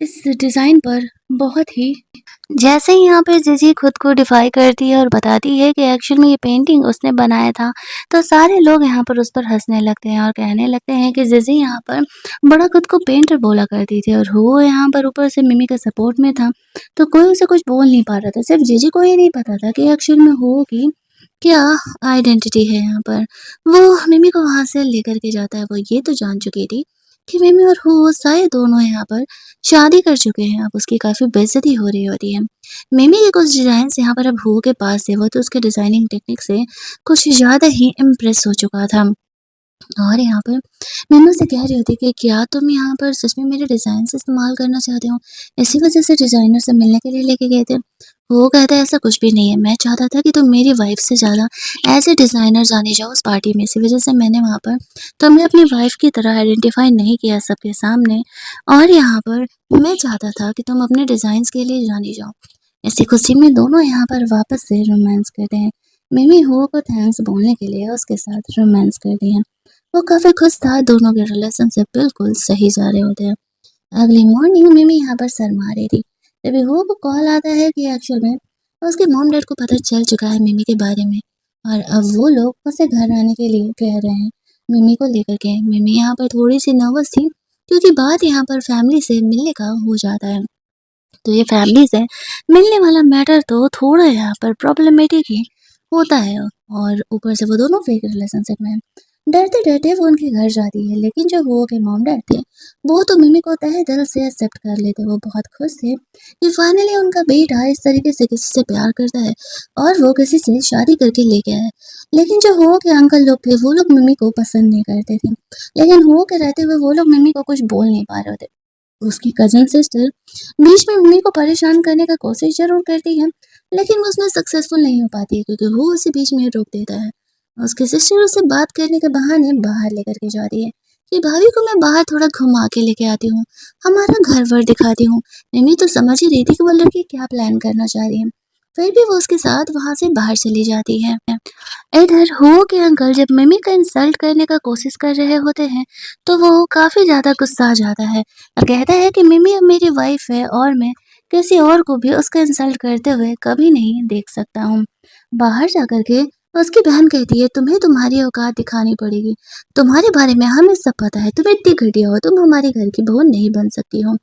इस डिज़ाइन पर बहुत ही जैसे ही यहाँ पे जीजी खुद को डिफाई करती है और बताती है कि एक्चुअल में ये पेंटिंग उसने बनाया था, तो सारे लोग यहाँ पर उस पर हँसने लगते हैं और कहने लगते हैं कि जीजी यहाँ पर बड़ा खुद को पेंटर बोला करती थी और वो यहाँ पर ऊपर से मिमी के सपोर्ट में था, तो कोई उसे कुछ बोल नहीं पा रहा था। सिर्फ जीजी को ही नहीं पता था कि एक्चुअल में हो की क्या आइडेंटिटी है यहाँ पर। वो मिमी को वहाँ से लेकर के जाता है, वो ये तो जान चुकी थी कि मिमी और वो शायद दोनों यहाँ पर शादी कर चुके हैं। अब उसकी काफ़ी बेइज़्ज़ती हो रही होती है। मिमी के कुछ डिज़ाइन्स यहाँ पर अब हू के पास थे, वो तो उसके डिज़ाइनिंग टेक्निक से कुछ ज़्यादा ही इम्प्रेस हो चुका था। और यहाँ पर मिमी से कह रही होती कि क्या तुम यहाँ पर सच में मेरे डिज़ाइन्स इस्तेमाल करना चाहते हो? इसी वज़ह से डिज़ाइनर से मिलने के लिए लेके गए थे? वो कहता है ऐसा कुछ भी नहीं है, मैं चाहता था कि तुम मेरी वाइफ़ से ज़्यादा ऐसे डिज़ाइनर जाने जाओ उस पार्टी में, इसी वज़ह से मैंने वहाँ पर तुम्हें अपनी वाइफ़ की तरह आइडेंटिफ़ाई नहीं किया सबके सामने और यहाँ पर मैं चाहता था कि तुम अपने डिज़ाइन्स के लिए जानी जाओ। इसी खुशी में दोनों यहाँ पर वापस से रोमांस करते हैं। मिमी हो को थैंक्स बोलने के लिए उसके साथ रोमांस करती है। वो काफ़ी खुश था, दोनों के रिलेशनशिप बिल्कुल सही जा रहे होते हैं। अगली मॉर्निंग मिमी यहाँ पर शर्मा रही थी। तभी वो को कॉल आता है कि एक्चुअल में उसके मॉम डैड को पता चल चुका है मिमी के बारे में और अब वो लोग उसे घर आने के लिए कह रहे हैं मिमी को लेकर के। मिमी यहाँ पर थोड़ी सी नर्वस थी क्योंकि बात यहाँ पर फैमिली से मिलने का हो जाता है। तो ये फैमिली से मिलने वाला मैटर तो थोड़ा यहाँ पर प्रॉब्लमेटिक ही होता है और ऊपर से वो दोनों फेक रिलेशनशिप में हैं। डरते-डरते वो उनके घर जाती है, लेकिन जो वो के मॉम डैड थे, वो तो मिमी को तहे दिल से एक्सेप्ट कर लेते। वो बहुत खुश थे कि फाइनली उनका बेटा इस तरीके से किसी से प्यार करता है और वो किसी से शादी करके लेके आया है। लेकिन जो हो के अंकल लोग थे, वो लोग मिमी को पसंद नहीं करते थे। लेकिन हो के रहते हुए वो लोग मिमी को कुछ बोल नहीं पा रहे होते। उसकी कज़न सिस्टर बीच में मम्मी को परेशान करने का कोशिश ज़रूर करती है, लेकिन वो उसमें सक्सेसफुल नहीं हो पाती है क्योंकि वो उसे बीच में रोक देता है। उसकी सिस्टर उसे बात करने के बहाने बाहर लेकर के जाती है कि भाभी को मैं बाहर थोड़ा घुमा के लेके आती हूँ, हमारा घर-वर दिखाती हूँ। मम्मी तो समझ ही रही थी कि वो लड़की क्या प्लान करना चाह रही है, फिर भी वो उसके साथ वहाँ से बाहर चली जाती है। इधर हो के अंकल जब मम्मी का इंसल्ट करने का कोशिश कर रहे होते हैं, तो वो काफ़ी ज़्यादा गुस्सा आ जाता है और कहता है कि मिमी अब मेरी वाइफ है और मैं किसी और को भी उसका इंसल्ट करते हुए कभी नहीं देख सकता हूँ। बाहर जाकर के उसकी बहन कहती है तुम्हें तुम्हारी औकात दिखानी पड़ेगी। तुम्हारे बारे में हमें सब पता है, तुम इतनी घटिया हो, तुम हमारे घर की बहू नहीं बन सकती हो।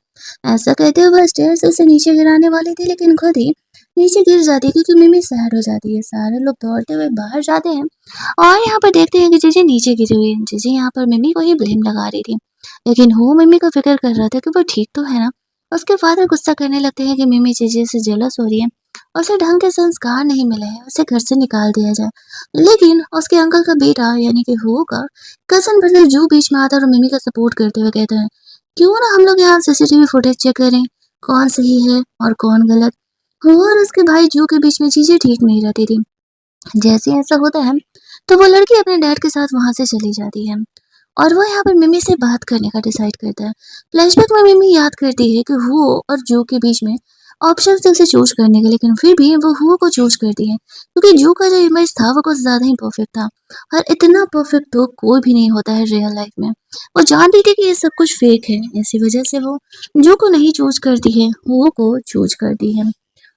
ऐसा कहते हुए वह स्टेयर से उसे नीचे गिराने वाली थी, लेकिन खुद ही नीचे गिर जाती है क्योंकि मिमी सैड हो जाती है। सारे लोग दौड़ते हुए बाहर जाते हैं और यहाँ पर देखते हैं कि जीजी नीचे गिरी हुई है। जीजी यहाँ पर मिमी को ही ब्लेम लगा रही थी, लेकिन वो मिमी को फिक्र कर रहा था कि वो ठीक तो है ना। उसके फादर गुस्सा करने लगते हैं कि मिमी जीजी से जेलस हो रही है, उसे ढंग के संस्कार नहीं मिले हैं, उसे घर से निकाल दिया जाए। लेकिन उसके अंकल का बेटा यानी कि वो का कजन ब्रदर जो बीच में आता है और मिमी का सपोर्ट करते हुए कहता है क्यों ना हम लोग यहाँ सीसीटीवी फुटेज चेक करें, कौन सही है और कौन गलत। वो और उसके भाई जो के बीच में चीज़ें ठीक नहीं रहती थी। जैसे ही ऐसा होता है, तो वो लड़की अपने डैड के साथ वहाँ से चली जाती है और वो यहाँ पर मिमी से बात करने का डिसाइड करता है। फ्लैशबैक में मिमी याद करती है कि वो और जो के बीच में ऑप्शंस थे उसे चूज़ करने के, लेकिन फिर भी वो हुओ को चूज़ करती है क्योंकि जो का जो इमेज था वो कुछ ज़्यादा ही परफेक्ट था और इतना परफेक्ट तो कोई भी नहीं होता है रियल लाइफ में। वो जानती थी कि ये सब कुछ फेक है, इसी वजह से वो जो को नहीं चूज़ करती है, हुओ को चूज़ करती है।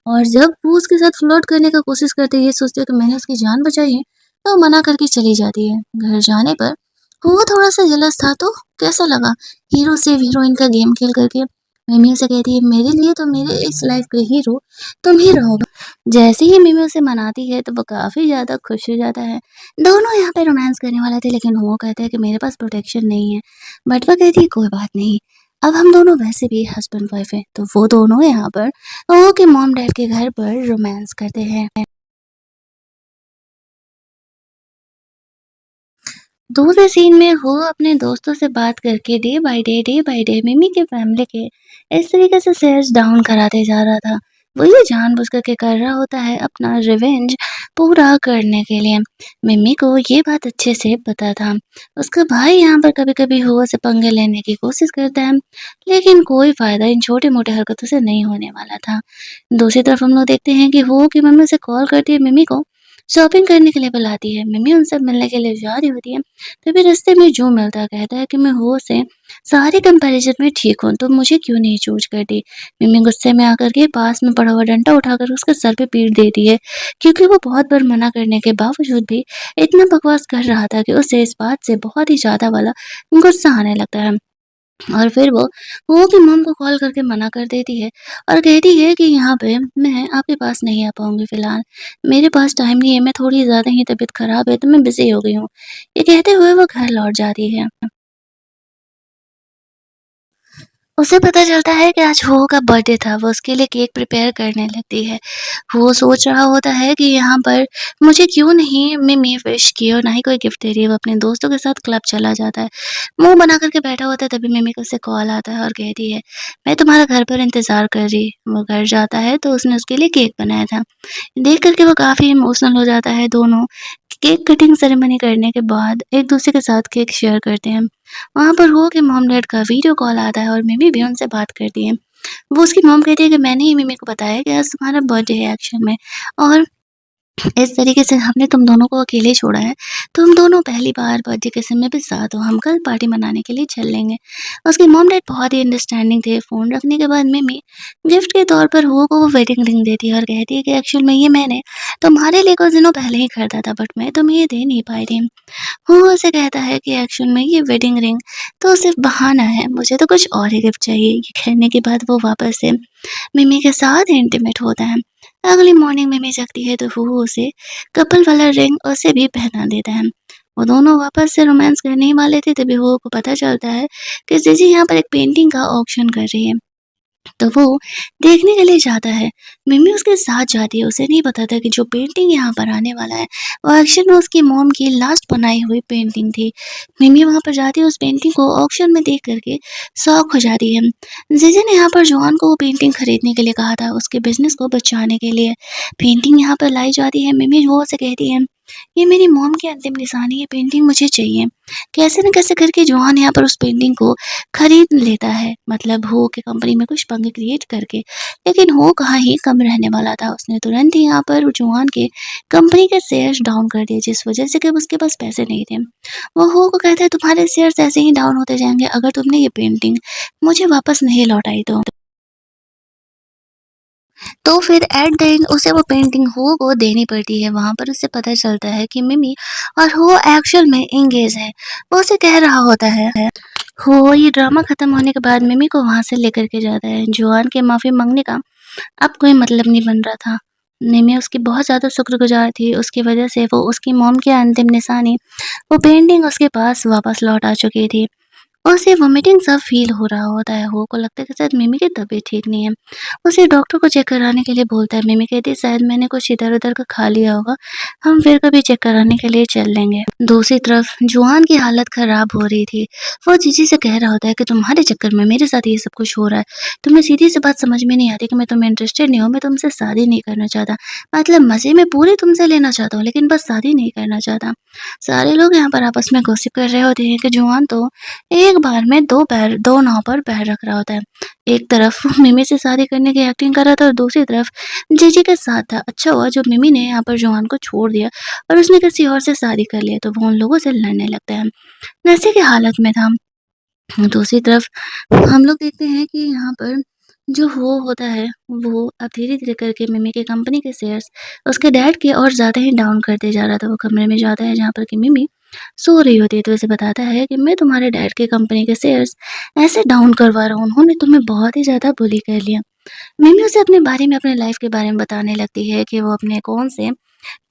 और जब वो उसके साथ फ्लर्ट करने का कोशिश करते हैं, ये सोचते हैं कि मैंने उसकी जान बचाई है, तो वो मना करके चली जाती है। घर जाने पर वो थोड़ा-सा जेलस था, तो कैसा लगा हीरो से हीरोइन का गेम खेल करके। मिमी उसे कहती है, मेरे लिए तो मेरे इस लाइफ के हीरो तुम ही रहोगे। जैसे ही मिमी उसे मनाती है तो वो काफ़ी ज़्यादा खुश हो जाता है। दोनों यहाँ पे रोमांस करने वाले थे, लेकिन वो कहता है कि मेरे पास प्रोटेक्शन नहीं है। बट वो कहती है कोई बात नहीं, अब हम दोनों वैसे भी हस्बैंड वाइफ हैं। तो वो दोनों यहाँ पर ओके मॉम डैड के घर पर रोमांस करते हैं। दूसरे सीन में वो अपने दोस्तों से बात करके डे बाय डे मिमी के फैमिली के इस तरीके से शेयर्स डाउन कराते जा रहा था। वो ये जानबूझ करके कर रहा होता है अपना रिवेंज पूरा करने के लिए। मिमी को ये बात अच्छे से पता था। उसका भाई यहाँ पर कभी-कभी हुआ से पंगे लेने की कोशिश करता है, लेकिन कोई फायदा इन छोटे-मोटे हरकतों से नहीं होने वाला था। दूसरी तरफ हम लोग देखते हैं कि हो की मम्मी उसे कॉल करती है, मिमी को शॉपिंग करने के लिए बुलाती है। मिमी उनसे मिलने के लिए जा रही होती है। तभी रास्ते में जो मिलता है कहता है कि मैं हो से सारे कंपैरिजन में ठीक हूँ, तो मुझे क्यों नहीं चूज करती। मिमी गुस्से में आकर के पास में पड़ा हुआ डंडा उठाकर उसके सर पे पीट देती है, क्योंकि वो बहुत बार मना करने के बावजूद भी इतना बकवास कर रहा था कि उसे इस बात से बहुत ही ज्यादा वाला गुस्सा आने लगता है। और फिर वो की मॉम को कॉल करके मना कर देती है और कहती है कि यहाँ पे मैं आपके पास नहीं आ पाऊँगी फ़िलहाल। मेरे पास टाइम नहीं है, मैं थोड़ी ज़्यादा ही तबीयत ख़राब है, तो मैं बिज़ी हो गई हूँ। ये कहते हुए वो घर लौट जाती है। उसे पता चलता है कि आज हो का बर्थडे था, वो उसके लिए केक प्रिपेयर करने लगती है। वो सोच रहा होता है कि यहाँ पर मुझे क्यों नहीं मिमी विश की और ना ही कोई गिफ्ट दे रही है। वो अपने दोस्तों के साथ क्लब चला जाता है। मुँह बना कर के बैठा होता है, तभी मिमी का उसे कॉल आता है और कहती है, मैं तुम्हारा घर पर इंतज़ार कर रही। वो घर जाता है तो उसने उसके लिए केक बनाया था। देख कर के वो काफ़ी इमोशनल हो जाता है। दोनों केक कटिंग सेरेमनी करने के बाद एक-दूसरे के साथ केक शेयर करते हैं। वहाँ पर हो के मॉम-डैड का वीडियो कॉल आता है और मिमी भी उनसे बात करती है। वो उसकी मॉम कहती है कि मैंने ही मिमी को बताया कि आज तुम्हारा बर्थडे है एक्चुअल में, और इस तरीके से हमने तुम दोनों को अकेले छोड़ा है। तुम दोनों पहली बार बर्थडे के समय पे साथ हो, हम कल पार्टी मनाने के लिए चल लेंगे। उसके मॉम-डैड बहुत ही अंडरस्टैंडिंग थे। फ़ोन रखने के बाद मिमी गिफ्ट के तौर पर हुओ को वो वेडिंग रिंग देती है और कहती है कि एक्चुअल में ये मैंने तुम्हारे लिए कुछ दिनों पहले ही खरीदा था, बट मैं तुम्हें ये दे नहीं पाई थी। वो उसे कहता है कि एक्चुअल में ये वेडिंग रिंग तो सिर्फ़ बहाना है, मुझे तो कुछ और ही गिफ्ट चाहिए। ये कहने के बाद वो वापस से मिमी के साथ इंटीमेट होता है। अगली मॉर्निंग मिमी जगती है तो वो उसे कपल वाला रिंग उसे भी पहना देता है। वो दोनों वापस से रोमांस करने ही वाले थे, तभी वो को पता चलता है कि जीजी यहाँ पर एक पेंटिंग का ऑक्शन कर रही है। तो वो देखने के लिए जाता है। मिमी उसके साथ जाती है, उसे नहीं पता था कि जो पेंटिंग यहाँ पर आने वाला है, वो एक्चुअल में उसकी मॉम की लास्ट बनाई हुई पेंटिंग थी। मिमी वहाँ पर जाती है, उस पेंटिंग को ऑक्शन में देख कर के शॉक हो जाती है। जीजी ने यहाँ पर जॉन को वो पेंटिंग खरीदने के लिए कहा था, उसके बिज़नेस को बचाने के लिए। पेंटिंग यहाँ पर लाई जाती है, मिमी वो से कहती है, ये मेरी मॉम की अंतिम निशानी है, पेंटिंग मुझे चाहिए। कैसे न कैसे करके जॉन यहाँ पर उस पेंटिंग को खरीद लेता है, मतलब हो के कंपनी में कुछ पंगे क्रिएट करके। लेकिन हो कहाँ ही कम रहने वाला था, उसने तुरंत ही यहाँ पर जुआन के कंपनी के शेयर्स डाउन कर दिए, जिस वजह से कि उसके पास पैसे नहीं थे। वो हो को कहता है तुम्हारे शेयर्स ऐसे ही डाउन होते जाएंगे अगर तुमने ये पेंटिंग मुझे वापस नहीं लौटाई तो फिर एट द एंड उसे वो पेंटिंग हो को देनी पड़ती है। वहाँ पर उसे पता चलता है कि मिमी और हो एक्चुअल में एंगेज है। वो उसे कह रहा होता है, हो ये ड्रामा खत्म होने के बाद मिमी को वहाँ से लेकर के जाता है। जुआन के माफ़ी माँगने का अब कोई मतलब नहीं बन रहा था। मिमी उसकी बहुत ज़्यादा शुक्रगुज़ार थी, उसकी वजह से वो उसकी मॉम की अंतिम निशानी, वो पेंटिंग उसके पास वापस लौट आ चुकी थी। उसे वॉमिटिंग सा फ़ील हो रहा होता है, हो को लगता है कि शायद मिमी की तबीयत ठीक नहीं है। उसे डॉक्टर को चेक कराने के लिए बोलता है, मिमी कहती है शायद मैंने कुछ इधर-उधर का खा लिया होगा, हम फिर कभी चेक कराने के लिए चल लेंगे। दूसरी तरफ जुआन की हालत खराब हो रही थी, वो जीजी से कह रहा होता है कि तुम्हारे चक्कर में मेरे साथ ये सब कुछ हो रहा है। तुम्हें सीधी-सी बात समझ में नहीं आती कि मैं तुम्हें इंटरेस्टेड नहीं हूँ, मैं तुमसे शादी नहीं करना चाहता। मतलब मज़े में पूरे तुमसे लेना चाहता हूँ, लेकिन बस शादी नहीं करना चाहता। सारे लोग यहाँ पर आपस में गॉसिप कर रहे होते हैं कि जुआन तो एक बार में 2 नाव पर पैर रख रहा होता है। एक तरफ वो मिमी से शादी करने की एक्टिंग कर रहा था और दूसरी तरफ जीजी के साथ था। अच्छा हुआ जो मिमी ने यहाँ पर जुआन को छोड़ दिया और उसने किसी और से शादी कर लिया तो वो उन लोगों से लड़ने लगता है। नशे की हालत में था। दूसरी तरफ हम लोग देखते हैं कि यहाँ पर जो वो होता है, वो अब धीरे-धीरे करके मिमी की कंपनी के शेयर्स उसके डैड के और ज़्यादा ही डाउन करते जा रहा था। वो कमरे में जाता है जहाँ पर कि मिमी सो रही होती है, तो उसे बताता है कि मैं तुम्हारे डैड के कंपनी के शेयर्स ऐसे डाउन करवा रहा हूँ, उन्होंने तुम्हें बहुत ही ज़्यादा बुली कर लिया। मिमी उसे अपने बारे में, अपने लाइफ़ के बारे में बताने लगती है कि वो अपने कौन से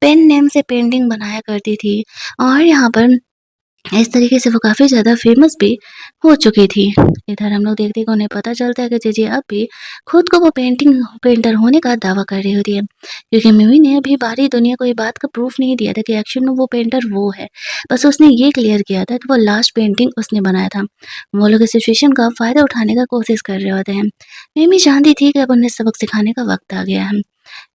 पेन नेम से पेंटिंग बनाया करती थी और यहाँ पर इस तरीके से वो काफ़ी ज़्यादा फ़ेमस भी हो चुकी थी। इधर हम लोग देखते हैं कि उन्हें पता चलता है कि जीजी अब भी खुद को वो पेंटर होने का दावा कर रही होती है। क्योंकि मिमी ने अभी बाहरी दुनिया को ये बात का प्रूफ़ नहीं दिया था कि एक्चुअल में वो पेंटर वो है। बस उसने ये क्लियर किया था कि वो लास्ट पेंटिंग उसने बनाया था। वो लोग इस सिचुएशन का फ़ायदा उठाने का कोशिश कर रहे होते हैं। मिमी जानती थी कि अब उन्हें सबक सिखाने का वक़्त आ गया है।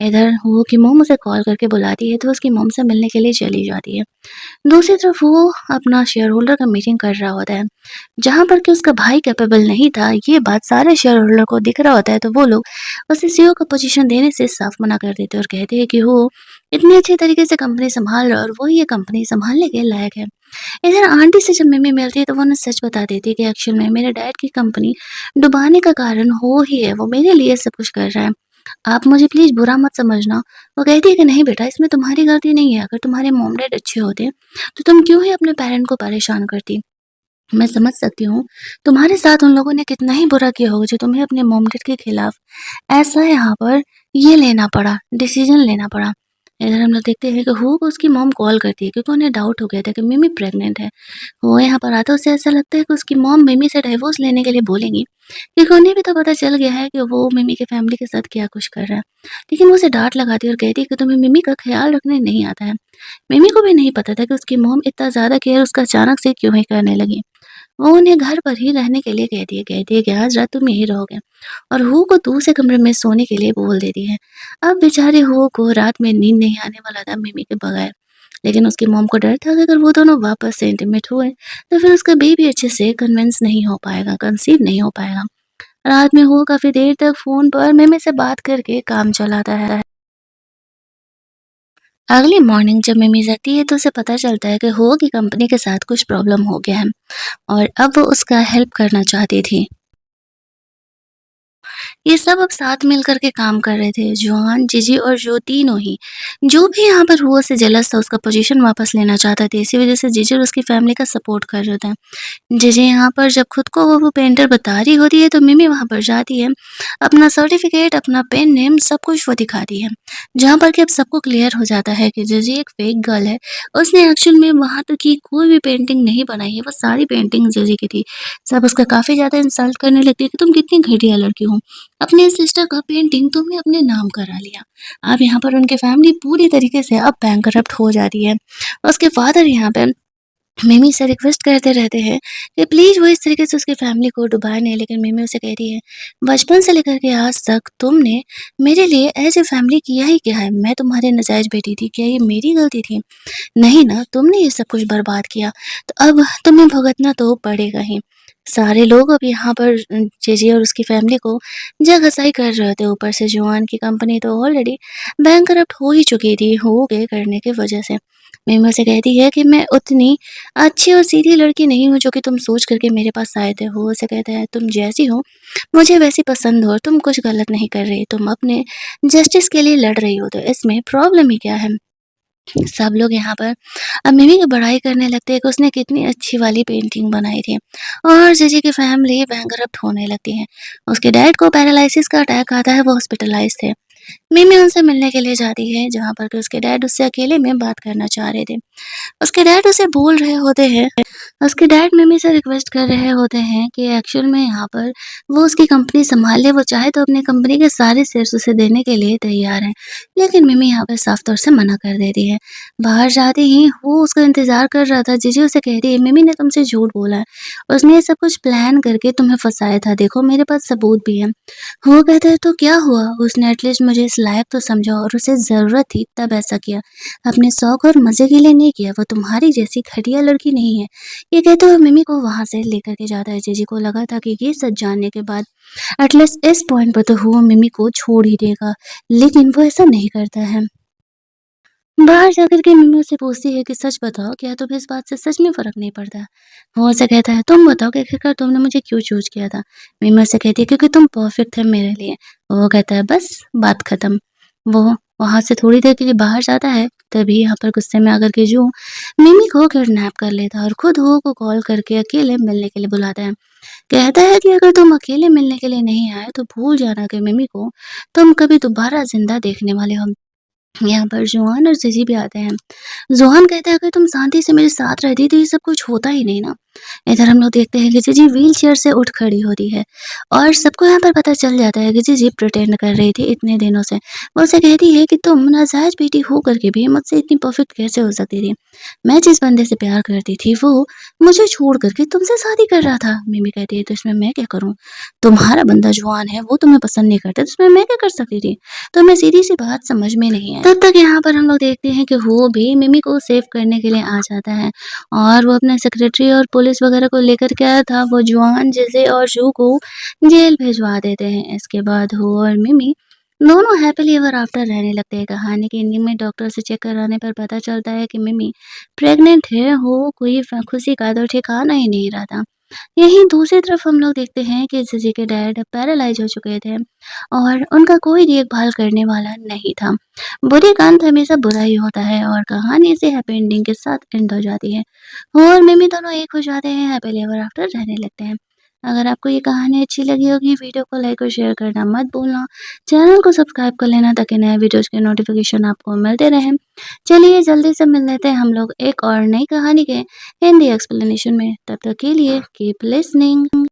इधर वो की मॉम उसे कॉल करके बुलाती है तो उसकी मॉम से मिलने के लिए चली जाती है। दूसरी तरफ वो अपना शेयर होल्डर का मीटिंग कर रहा होता है, जहाँ पर कि उसका भाई कैपेबल नहीं था, ये बात सारे शेयर होल्डर को दिख रहा होता है, तो वो लोग उसे सीईओ का पोजीशन देने से साफ मना कर देते हैं और कहते हैं कि वो इतने अच्छे तरीके से कंपनी संभाल रहा है और वो ये कंपनी संभालने के लायक है। इधर आंटी से जब मिमी मिलती है तो वो उन्हें सच बता देती है कि एक्चुअल में मेरे डैड की कंपनी डुबाने का कारण वो ही है, वो मेरे लिए सब कुछ कर रहा है। आप मुझे प्लीज़ बुरा मत समझना। वो कहती है कि नहीं बेटा, इसमें तुम्हारी गलती नहीं है, अगर तुम्हारे मॉम-डैड अच्छे होते, तो तुम क्यों ही अपने पेरेंट को परेशान करती? मैं समझ सकती हूँ, तुम्हारे साथ उन लोगों ने कितना ही बुरा किया होगा जो तुम्हें अपने मॉम-डैड के खिलाफ ऐसा यहाँ पर ये लेना पड़ा, डिसीज़न लेना पड़ा। इधर हम लोग देखते हैं कि हू को उसकी मॉम कॉल करती है क्योंकि उन्हें डाउट हो गया था कि मिमी प्रेग्नेंट है। वो यहाँ पर आता है, उसे ऐसा लगता है कि उसकी मॉम मिमी से डिवोर्स लेने के लिए बोलेंगी, क्योंकि उन्हें भी तो पता चल गया है कि वो मिमी की फैमिली के साथ क्या कुछ कर रहा है। लेकिन वो उसे डाँट लगाती है और कहती है कि तुम्हें मिमी का ख़्याल रखने नहीं आता है। मिमी को भी नहीं पता था कि उसकी मॉम इतना ज़्यादा केयर उसका अचानक से क्यों ही करने लगी। वो उन्हें घर पर ही रहने के लिए कहती है कि आज रात तुम यहीं रहोगे और हू को दूसरे कमरे में सोने के लिए बोल देती है। अब बेचारे हू को रात में नींद नहीं आने वाला था मिमी के बगैर। लेकिन उसकी मॉम को डर था कि अगर वो दोनों वापस से इंटीमेट हुए, तो फिर उसका बेबी अच्छे से कन्विंस नहीं हो पाएगा, कंसीव नहीं हो पाएगा। रात में वो काफ़ी देर तक फ़ोन पर मिमी से बात करके काम चलाता है। अगली मॉर्निंग जब मिमी जगती है तो उसे पता चलता है कि हो की कंपनी के साथ कुछ प्रॉब्लम हो गया है और अब वो उसका हेल्प करना चाहती थी। ये सब अब साथ मिल कर के काम कर रहे थे, जुआन, जीजी और जो तीनों ही। जो भी यहाँ पर हुआ से जेलस था, उसका पोज़ीशन वापस लेना चाहता था, इसी वज़ह से जीजी और उसकी फैमिली का सपोर्ट कर रहे थे। जीजी यहाँ पर जब खुद को वो पेंटर बता रही होती है, तो मिमी वहाँ पर जाती है, अपना सर्टिफ़िकेट, अपना पेन नेम सब कुछ वो दिखाती है। जहाँ पर कि अब सबको क्लियर हो जाता है कि जीजी एक फ़ेक गर्ल है, उसने एक्चुअल में वहाँ तक की कोई भी पेंटिंग नहीं बनाई है, वो सारी पेंटिंग जीजी की थी। सब उसका काफ़ी ज़्यादा इंसल्ट करने लगती है कि तुम कितनी घटिया लड़की हो। अपने सिस्टर का पेंटिंग तुमने अपने नाम करा लिया। अब यहाँ पर उनकी फैमिली पूरी तरीके से अब बैंकरप्ट हो जाती है। उसके फादर यहाँ पे मिमी से रिक्वेस्ट करते रहते हैं कि प्लीज़ वो इस तरीके से उसकी फैमिली को डुबाए नहीं, लेकिन मिमी उसे कहती है, बचपन से लेकर के आज तक तुमने मेरे लिए एज़ अ फैमिली किया ही क्या है? मैं तुम्हारी नाजायज़ बेटी थी, क्या ये मेरी गलती थी? नहीं ना, तुमने ये सब कुछ बर्बाद किया, तो अब तुम्हें भुगतना तो पड़ेगा ही। सारे लोग अब यहाँ पर जेजे और उसकी फैमिली को जगह-घसाई कर रहे थे। ऊपर से जुआन की कंपनी तो ऑलरेडी बैंकरप्ट हो ही चुकी थी, हो गए करने की वजह से। मिमी उसे कहती है कि मैं उतनी अच्छी और सीधी लड़की नहीं हूँ जो कि तुम सोच करके मेरे पास आए थे। वो उसे कहता है, तुम जैसी हो मुझे वैसी पसंद हो और तुम कुछ गलत नहीं कर रही, तुम अपने जस्टिस के लिए लड़ रही हो, तो इसमें प्रॉब्लम ही क्या है? सब लोग यहाँ पर अब मिमी की बड़ाई करने लगते हैं कि उसने कितनी अच्छी वाली पेंटिंग बनाई थी और जीजी की फैमिली बैंकरप्ट होने लगती है। उसके डैड को पैरालिसिस का अटैक आता है, वो हॉस्पिटलाइज़ थे। मिमी उनसे मिलने के लिए जाती है जहाँ पर कि उसके डैड उससे अकेले में बात करना चाह रहे थे। उसके डैड उसे बोल रहे होते हैं, उसके डैड मम्मी से रिक्वेस्ट कर रहे होते हैं कि एक्चुअल में यहाँ पर वो उसकी कंपनी सँभाल ले, वो चाहे तो अपनी कंपनी के सारे शेयर्स उसे देने के लिए तैयार हैं। लेकिन मम्मी यहाँ पर साफ तौर से मना कर देती है। बाहर जाते ही वो उसका इंतज़ार कर रहा था, जीजी उसे कहती है, "मम्मी ने तुमसे झूठ बोला है। उसने ये सब कुछ प्लान करके तुम्हें फँसाया था, देखो मेरे पास सबूत भी है।" वो कहता है, "तो क्या हुआ? उसने एटलीस्ट मुझे इस लायक तो समझा और उसे ज़रूरत थी तब ऐसा किया। अपने शौक और मज़े के लिए नहीं किया, वो तुम्हारी जैसी घटिया लड़की नहीं है।" ये कहते हुए मिमी को वहाँ से लेकर के जाता है। जीजी को लगा था कि ये सच जानने के बाद एटलीस्ट इस पॉइंट पर तो वो मिमी को छोड़ ही देगा, लेकिन वो ऐसा नहीं करता है। बाहर जाकर के मिमी उससे पूछती है कि सच बताओ, क्या तुम्हें इस बात से सच में फ़र्क नहीं पड़ता? वो उससे कहता है, तुम बताओ कि आखिरकार तुमने मुझे क्यों चूज़ किया था? मिमी उससे कहती है, क्योंकि तुम परफेक्ट थे मेरे लिए। वो कहता है, बस बात खत्म। वो वहाँ से थोड़ी देर के लिए बाहर जाता है, तभी यहाँ पर गुस्से में आकर के जो मिमी को किडनैप कर लेता है और खुद हो को कॉल करके अकेले मिलने के लिए बुलाता है। कहता है कि अगर तुम अकेले मिलने के लिए नहीं आए तो भूल जाना कि मिमी को तुम कभी दोबारा ज़िंदा देखने वाले हो। यहाँ पर जुआन और जीजी भी आते हैं। ज़ोहान कहता है, अगर तुम शांति से मेरे साथ रहती तो ये सब कुछ होता ही नहीं ना। इधर हम लोग देखते हैं कि जीजी व्हीलचेयर से उठ खड़ी होती है और सबको यहाँ पर पता चल जाता है कि जीजी प्रिटेंड कर रही थी इतने दिनों से। वो उसे कहती है कि तुम नाजायज़ बेटी हो करके भी मुझसे इतनी परफेक्ट कैसे हो सकती थी? मैं जिस बंदे से प्यार करती थी वो मुझे छोड़ कर के तुमसे शादी कर रहा था। मिमी कहती है, तो इसमें मैं क्या करूँ? तुम्हारा बंदा जुआन है, वो तुम्हें पसंद नहीं करता, तो इसमें मैं क्या कर सकती थी? तो हमें सीधी-सी बात समझ में नहीं आई। तब तक यहाँ पर हम लोग देखते हैं कि वो भी मिमी को सेव करने के लिए आ जाता है और वो अपने सेक्रेटरी और पुलिस वगैरह को लेकर के आया था। वो जुआन, जिसे और जू को जेल भिजवा देते हैं। इसके बाद वो और मिमी दोनों हैप्पीली एवर आफ्टर रहने लगते हैं। कहानी के एंडिंग में डॉक्टर से चेक कराने पर पता चलता है कि मिमी प्रेग्नेंट है। वो कोई खुशी का तो ठिकाना ही नहीं रहा था। यहीं दूसरी तरफ हम लोग देखते हैं कि जीजी के डैड पैरालाइज हो चुके थे और उनका कोई देखभाल करने वाला नहीं था। बुरे का अंत हमेशा बुरा ही होता है और कहानी इसे हैप्पी एंडिंग के साथ एंड हो जाती है। वो और मिमी दोनों एक हो जाते हैं, हैप्पीली एवर आफ्टर रहने लगते हैं। अगर आपको ये कहानी अच्छी लगी होगी, वीडियो को लाइक और शेयर करना मत भूलना। चैनल को सब्सक्राइब कर लेना ताकि नए वीडियोज़ के नोटिफिकेशन आपको मिलते रहें। चलिए जल्दी से मिल लेते हैं हम लोग एक और नई कहानी के हिंदी एक्सप्लेनेशन में। तब तक के लिए कीप लिसनिंग।